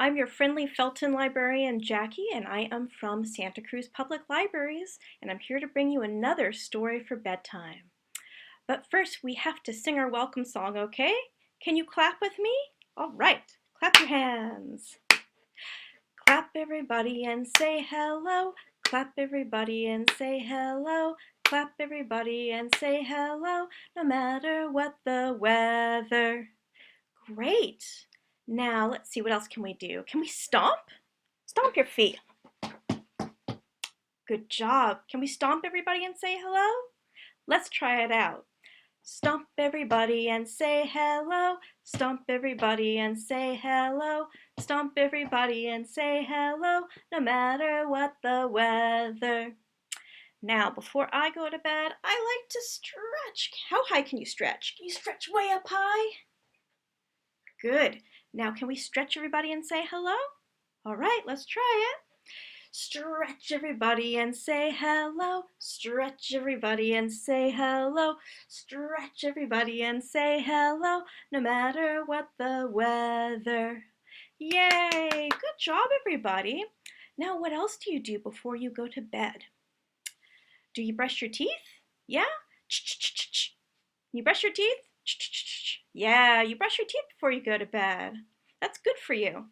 I'm your friendly Felton librarian, Jackie, and I am from Santa Cruz Public Libraries, and I'm here to bring you another story for bedtime. But first, we have to sing our welcome song, okay? Can you clap with me? All right, clap your hands. Clap everybody and say hello. Clap everybody and say hello. Clap everybody and say hello, no matter what the weather. Great. Now let's see, what else can we do? Can we stomp? Stomp your feet. Good job. Can we stomp everybody and say hello? Let's try it out. Stomp everybody and say hello. Stomp everybody and say hello. Stomp everybody and say hello, no matter what the weather. Now, before I go to bed, I like to stretch. How high can you stretch? Can you stretch way up high? Good. Now, can we stretch everybody and say hello? All right, let's try it. Stretch everybody and say hello. Stretch everybody and say hello. Stretch everybody and say hello, no matter what the weather. Yay! Good job, everybody. Now, what else do you do before you go to bed? Do you brush your teeth? Yeah? You brush your teeth? Yeah, you brush your teeth before you go to bed. That's good for you.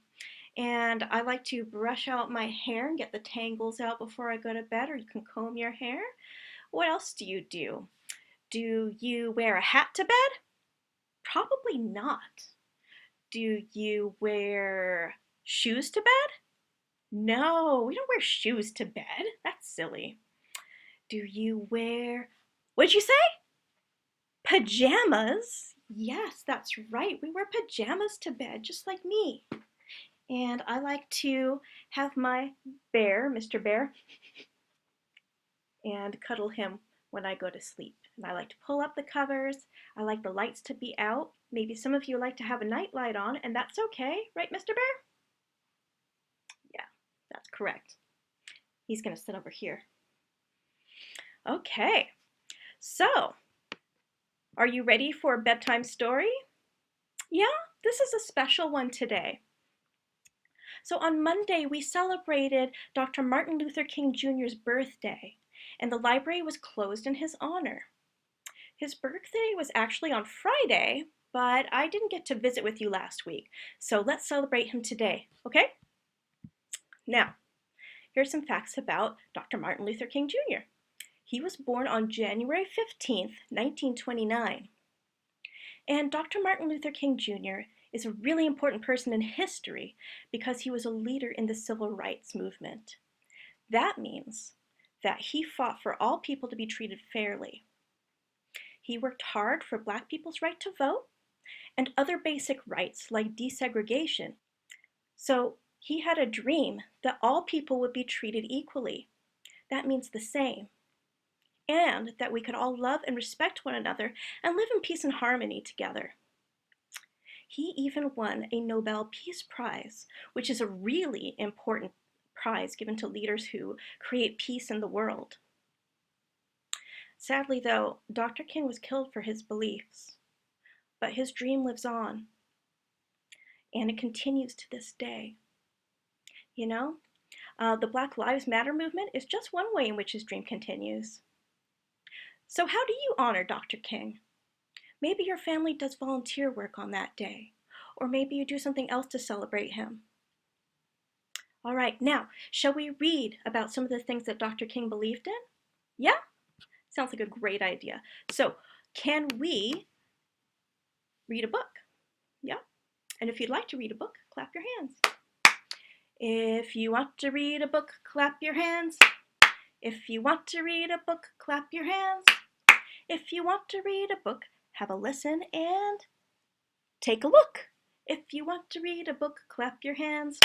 And I like to brush out my hair and get the tangles out before I go to bed, or you can comb your hair. What else do you do? Do you wear a hat to bed? Probably not. Do you wear shoes to bed? No, we don't wear shoes to bed. That's silly. Do you wear, what did you say? Pajamas? Yes, that's right. We wear pajamas to bed, just like me. And I like to have my bear, Mr. Bear, and cuddle him when I go to sleep. And I like to pull up the covers. I like the lights to be out. Maybe some of you like to have a night light on, and that's okay, right, Mr. Bear? Yeah, that's correct. He's gonna sit over here. Okay, so are you ready for a bedtime story? Yeah, this is a special one today. So on Monday, we celebrated Dr. Martin Luther King Jr.'s birthday, and the library was closed in his honor. His birthday was actually on Friday, but I didn't get to visit with you last week, so let's celebrate him today, okay? Now, here's some facts about Dr. Martin Luther King Jr. He was born on January 15th, 1929. And Dr. Martin Luther King Jr. is a really important person in history because he was a leader in the civil rights movement. That means that he fought for all people to be treated fairly. He worked hard for Black people's right to vote and other basic rights like desegregation. So he had a dream that all people would be treated equally. That means the same. And that we could all love and respect one another and live in peace and harmony together. He even won a Nobel Peace Prize, which is a really important prize given to leaders who create peace in the world. Sadly, though, Dr. King was killed for his beliefs, but his dream lives on, and it continues to this day. You know, the Black Lives Matter movement is just one way in which his dream continues. So how do you honor Dr. King? Maybe your family does volunteer work on that day, or maybe you do something else to celebrate him. All right, now, shall we read about some of the things that Dr. King believed in? Yeah? Sounds like a great idea. So, can we read a book? Yeah? And if you'd like to read a book, clap your hands. If you want to read a book, clap your hands. If you want to read a book, clap your hands. If you want to read a book, have a listen and take a look. If you want to read a book, clap your hands.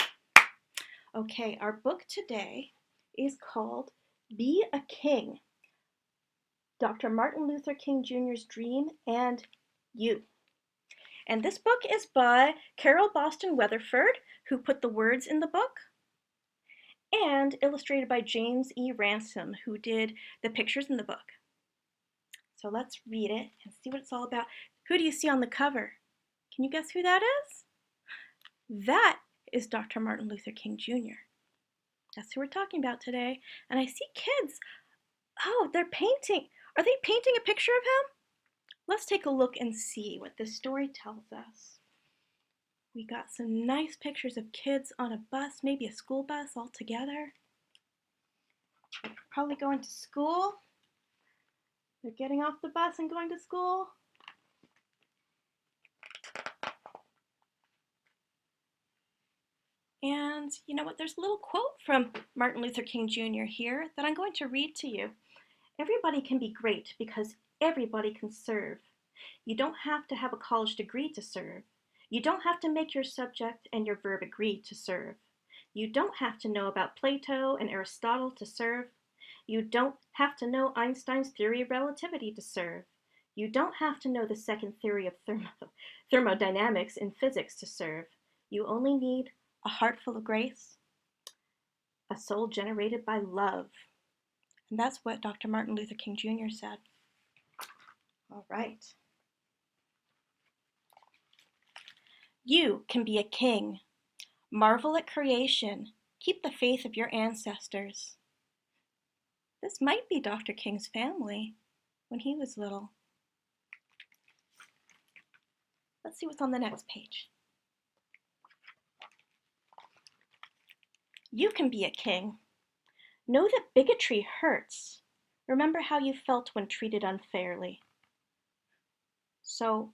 Okay, our book today is called Be a King, Dr. Martin Luther King Jr.'s Dream and You. And this book is by Carole Weatherford, who put the words in the book, and illustrated by James E. Ransome, who did the pictures in the book. So let's read it and see what it's all about. Who do you see on the cover? Can you guess who that is? That is Dr. Martin Luther King Jr. That's who we're talking about today. And I see kids. Oh, they're painting. Are they painting a picture of him? Let's take a look and see what this story tells us. We got some nice pictures of kids on a bus, maybe a school bus all together. Probably going to school. They're getting off the bus and going to school. And you know what? There's a little quote from Martin Luther King Jr. here that I'm going to read to you. Everybody can be great because everybody can serve. You don't have to have a college degree to serve. You don't have to make your subject and your verb agree to serve. You don't have to know about Plato and Aristotle to serve. You don't have to know Einstein's theory of relativity to serve. You don't have to know the second theory of thermodynamics in physics to serve. You only need a heart full of grace, a soul generated by love. And that's what Dr. Martin Luther King Jr. said. All right. You can be a king. Marvel at creation. Keep the faith of your ancestors. This might be Dr. King's family when he was little. Let's see what's on the next page. You can be a king. Know that bigotry hurts. Remember how you felt when treated unfairly. So,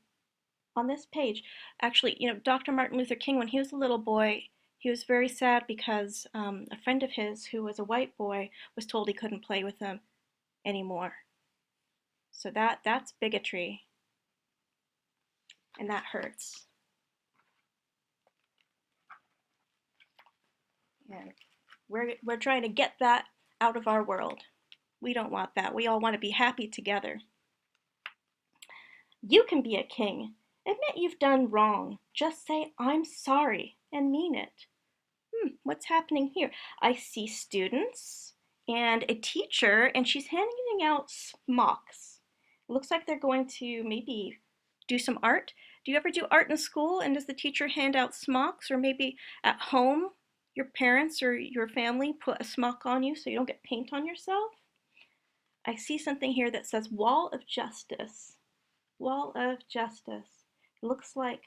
on this page, actually, Dr. Martin Luther King, when he was a little boy, he was very sad because a friend of his who was a white boy was told he couldn't play with him anymore. So that's bigotry, and that hurts. And we're trying to get that out of our world. We don't want that. We all want to be happy together. You can be a king. Admit you've done wrong. Just say, I'm sorry, and mean it. What's happening here? I see students and a teacher, and she's handing out smocks. It looks like they're going to maybe do some art. Do you ever do art in school, and does the teacher hand out smocks? Or maybe at home, your parents or your family put a smock on you so you don't get paint on yourself? I see something here that says Wall of Justice. Wall of Justice. It looks like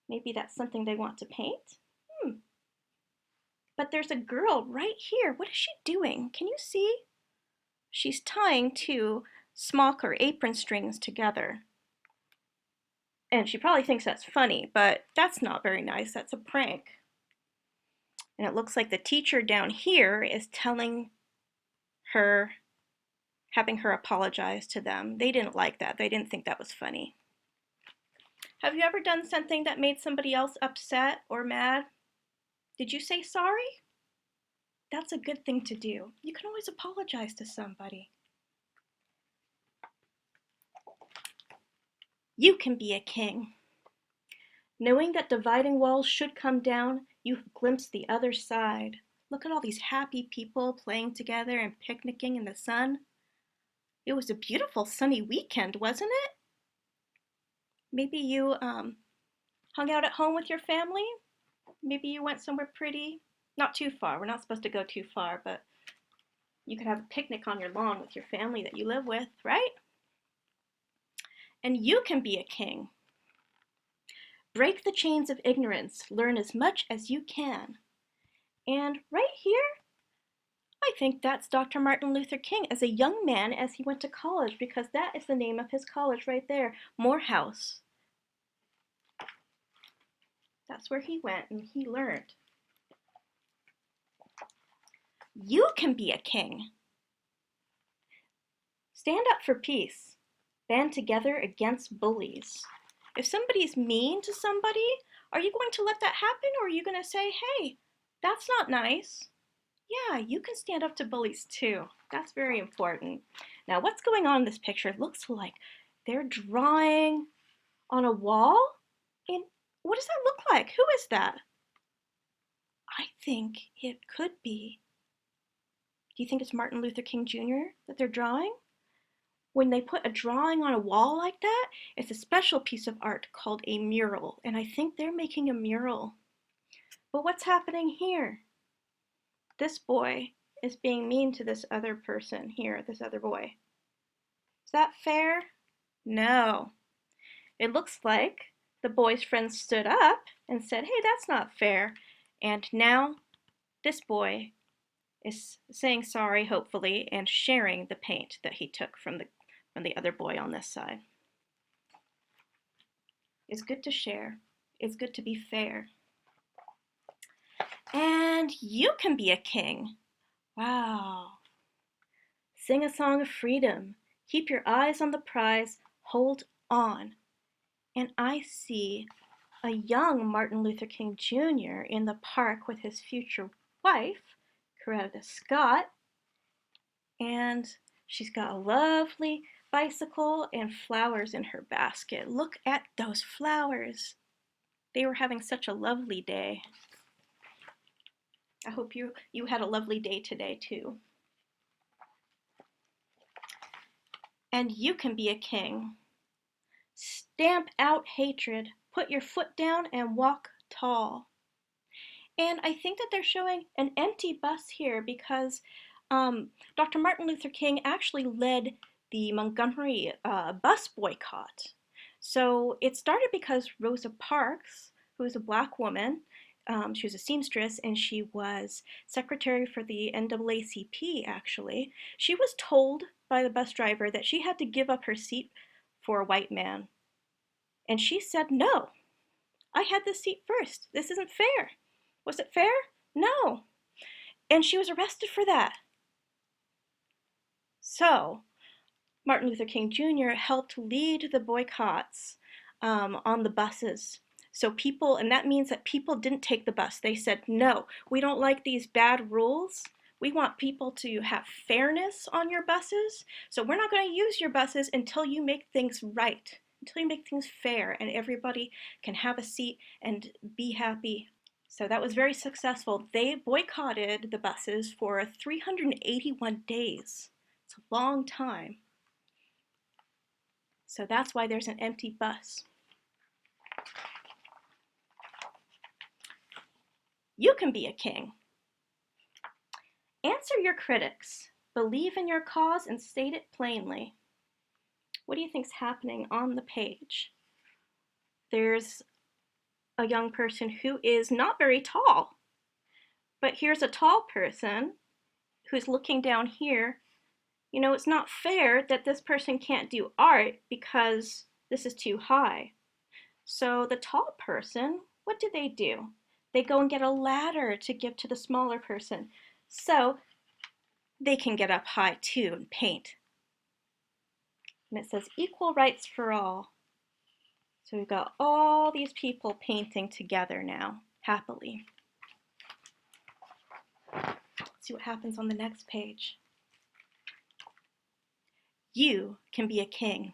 maybe that's something they want to paint. But there's a girl right here. What is she doing? Can you see? She's tying two smock or apron strings together. And she probably thinks that's funny, but that's not very nice. That's a prank. And it looks like the teacher down here is telling her, having her apologize to them. They didn't like that. They didn't think that was funny. Have you ever done something that made somebody else upset or mad? Did you say sorry? That's a good thing to do. You can always apologize to somebody. You can be a king. Knowing that dividing walls should come down, you've glimpsed the other side. Look at all these happy people playing together and picnicking in the sun. It was a beautiful sunny weekend, wasn't it? Maybe you hung out at home with your family. Maybe you went somewhere pretty. Not too far. We're not supposed to go too far, but you could have a picnic on your lawn with your family that you live with, right? And you can be a king. Break the chains of ignorance. Learn as much as you can. And right here, I think that's Dr. Martin Luther King as a young man as he went to college, because that is the name of his college right there, Morehouse. That's where he went and he learned. You can be a king. Stand up for peace. Band together against bullies. If somebody's mean to somebody, are you going to let that happen, or are you going to say, hey, that's not nice? Yeah, you can stand up to bullies too. That's very important. Now, what's going on in this picture? It looks like they're drawing on a wall. And what does that look like? Who is that? I think it could be. Do you think it's Martin Luther King Jr. that they're drawing? When they put a drawing on a wall like that, it's a special piece of art called a mural. And I think they're making a mural But what's happening here? This boy is being mean to this other person here, this other boy. Is that fair? No. It looks like the boy's friend stood up and said, hey, that's not fair. And now this boy is saying sorry, hopefully, and sharing the paint that he took from the other boy on this side. It's good to share. It's good to be fair. And you can be a king. Wow. Sing a song of freedom. Keep your eyes on the prize. Hold on. And I see a young Martin Luther King Jr. in the park with his future wife, Coretta Scott. And she's got a lovely bicycle and flowers in her basket. Look at those flowers. They were having such a lovely day. I hope you had a lovely day today too. And you can be a king. Stamp out hatred. Put your foot down and walk tall. And I think that they're showing an empty bus here because Dr. Martin Luther King actually led the Montgomery bus boycott. So it started because Rosa Parks, who is a black woman, she was a seamstress and she was secretary for the NAACP actually. She was told by the bus driver that she had to give up her seat for a white man. And she said, no, I had this seat first. This isn't fair. Was it fair? No. And she was arrested for that. So Martin Luther King Jr. helped lead the boycotts on the buses. So people, and that means that people didn't take the bus. They said, no, we don't like these bad rules. We want people to have fairness on your buses. So we're not going to use your buses until you make things right, until you make things fair and everybody can have a seat and be happy. So that was very successful. They boycotted the buses for 381 days. It's a long time. So that's why there's an empty bus. You can be a king. Answer your critics. Believe in your cause and state it plainly. What do you think's happening on the page? There's a young person who is not very tall, but here's a tall person who's looking down here. You know, it's not fair that this person can't do art because this is too high. So the tall person, what do? They go and get a ladder to give to the smaller person so they can get up high too and paint. And it says equal rights for all. So we've got all these people painting together now, happily. Let's see what happens on the next page. You can be a king.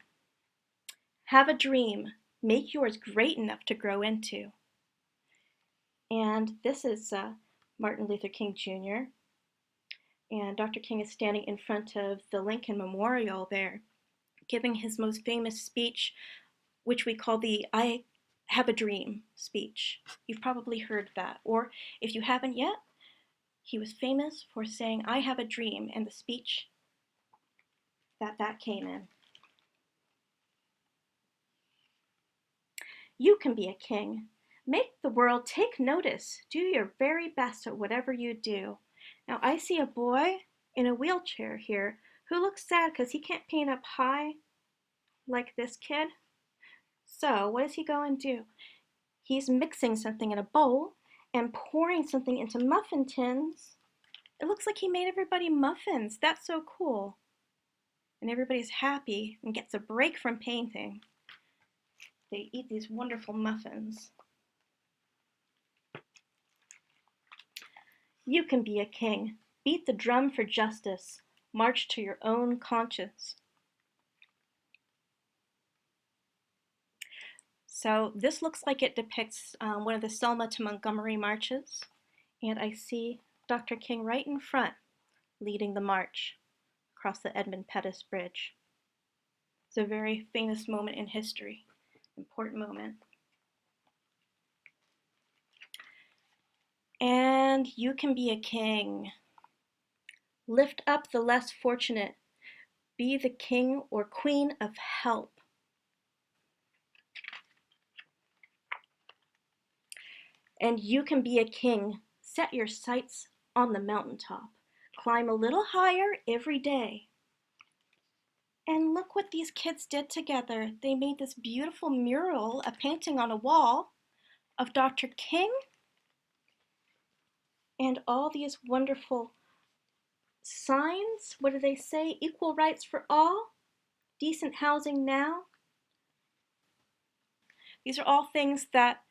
Have a dream. Make yours great enough to grow into. And this is Martin Luther King Jr. And Dr. King is standing in front of the Lincoln Memorial there, giving his most famous speech, which we call the I Have a Dream speech. You've probably heard that. Or if you haven't yet, he was famous for saying, I have a dream, and the speech that came in. You can be a king. Make the world take notice. Do your very best at whatever you do. Now I see a boy in a wheelchair here who looks sad because he can't paint up high like this kid. So what does he go and do? He's mixing something in a bowl and pouring something into muffin tins. It looks like he made everybody muffins. That's so cool. And everybody's happy and gets a break from painting. They eat these wonderful muffins. You can be a king. Beat the drum for justice. March to your own conscience. So this looks like it depicts one of the Selma to Montgomery marches. And I see Dr. King right in front leading the march across the Edmund Pettus Bridge. It's a very famous moment in history, important moment. And you can be a king. Lift up the less fortunate. Be the king or queen of help. And you can be a king. Set your sights on the mountaintop. Climb a little higher every day. And look what these kids did together. They made this beautiful mural, a painting on a wall of Dr. King and all these wonderful signs. What do they say? Equal rights for all, decent housing now. These are all things that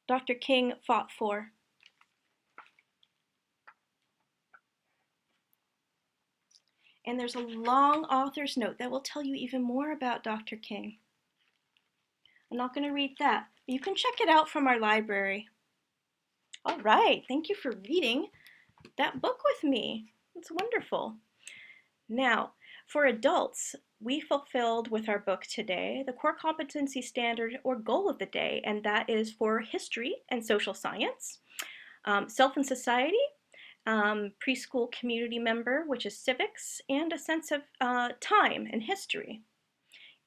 Dr. King fought for. And there's a long author's note that will tell you even more about Dr. King. I'm not going to read that, but you can check it out from our library. All right, thank you for reading that book with me. It's wonderful. Now, for adults, we fulfilled with our book today the core competency standard or goal of the day, and that is for history and social science, self and society, preschool community member, which is civics, and a sense of time and history.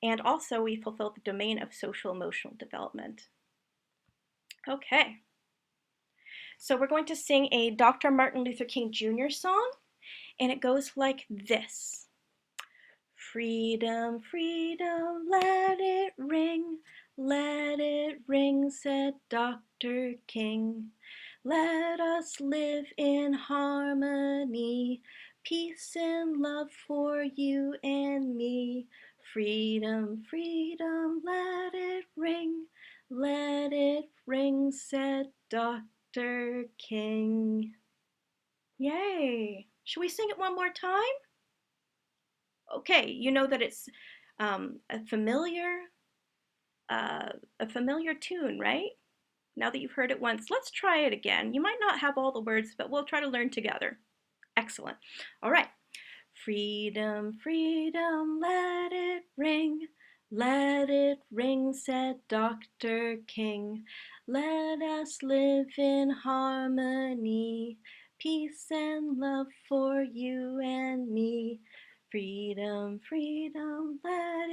And also we fulfilled the domain of social emotional development. Okay. So we're going to sing a Dr. Martin Luther King Jr. song, and it goes like this. Freedom, freedom, let it ring, said Dr. King. Let us live in harmony, peace and love for you and me. Freedom, freedom, let it ring, said Dr. King. Yay! Should we sing it one more time? Okay, you know that it's a familiar tune, right? Now that you've heard it once, let's try it again. You might not have all the words, but we'll try to learn together. Excellent. All right. Freedom, freedom, let it ring, said Dr. King. Let us live in harmony, peace and love for you and me. Freedom, freedom, let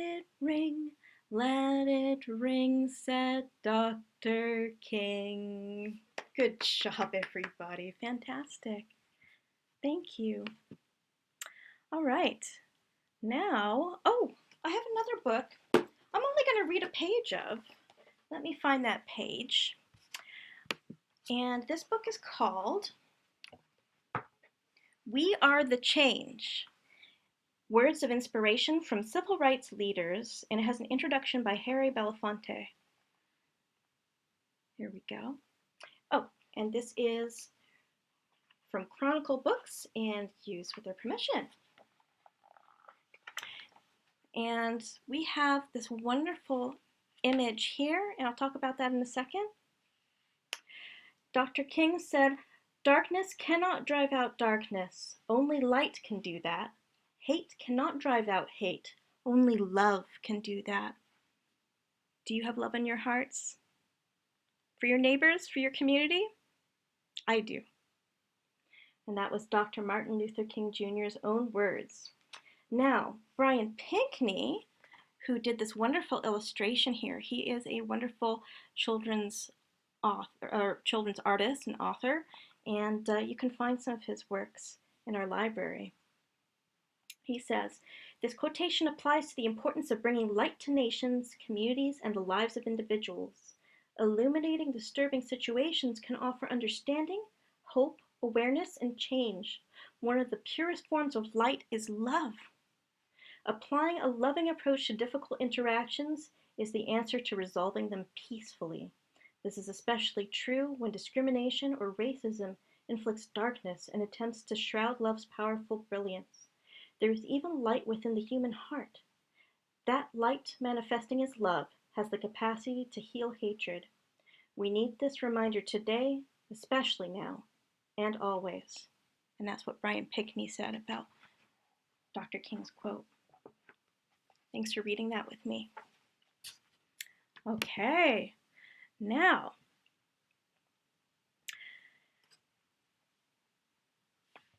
it ring, said Dr. King. Good job, everybody. Fantastic. Thank you. All right. Now, I have another book I'm only going to read a page of. Let me find that page. And this book is called We Are the Change. Words of Inspiration from Civil Rights Leaders, and it has an introduction by Harry Belafonte. Here we go. Oh, and this is from Chronicle Books and used with their permission. And we have this wonderful image here, and I'll talk about that in a second. Dr. King said, "Darkness cannot drive out darkness. Only light can do that. Hate cannot drive out hate. Only love can do that." Do you have love in your hearts? For your neighbors, for your community? I do. And that was Dr. Martin Luther King Jr.'s own words. Now, Brian Pinkney, who did this wonderful illustration here, he is a wonderful children's artist and author, and you can find some of his works in our library. He says, "This quotation applies to the importance of bringing light to nations, communities, and the lives of individuals. Illuminating disturbing situations can offer understanding, hope, awareness, and change. One of the purest forms of light is love. Applying a loving approach to difficult interactions is the answer to resolving them peacefully. This is especially true when discrimination or racism inflicts darkness and attempts to shroud love's powerful brilliance. There is even light within the human heart. That light, manifesting as love, has the capacity to heal hatred. We need this reminder today, especially now, and always." And that's what Brian Pinkney said about Dr. King's quote. Thanks for reading that with me. Okay, now,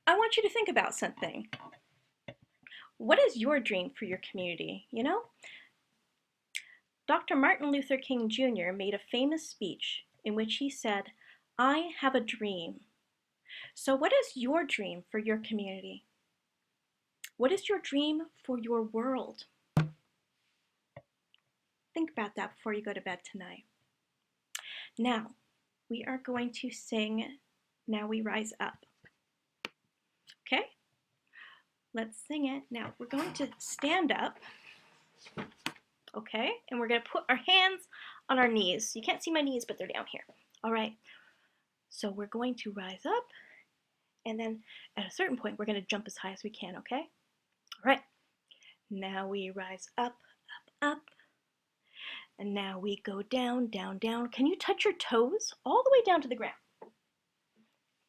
I want you to think about something. What is your dream for your community? You know, Dr. Martin Luther King Jr. made a famous speech in which he said, "I have a dream." So what is your dream for your community? What is your dream for your world? Think about that before you go to bed tonight. Now, we are going to sing Now We Rise Up. Okay? Let's sing it. Now, we're going to stand up. Okay? And we're going to put our hands on our knees. You can't see my knees, but they're down here. All right. So we're going to rise up. And then at a certain point, we're going to jump as high as we can, okay? All right. Now we rise up, up, up. And now we go down, down, down. Can you touch your toes all the way down to the ground?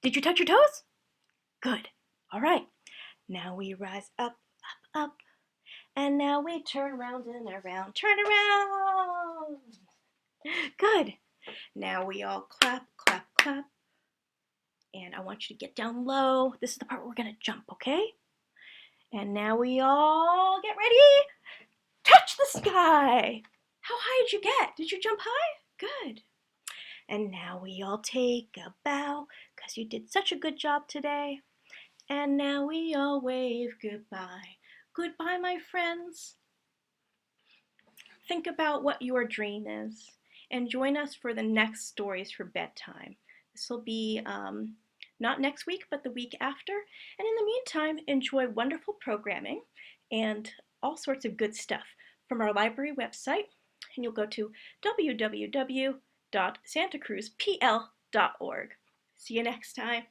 Did you touch your toes? Good. All right. Now we rise up, up, up. And now we turn around and around. Turn around. Good. Now we all clap, clap, clap. And I want you to get down low. This is the part where we're going to jump, okay? And now we all get ready. Touch the sky. How high did you get? Did you jump high? Good. And now we all take a bow because you did such a good job today. And now we all wave goodbye. Goodbye, my friends. Think about what your dream is and join us for the next stories for bedtime. This will be not next week, but the week after. And in the meantime, enjoy wonderful programming and all sorts of good stuff from our library website. And you'll go to www.santacruzpl.org. See you next time.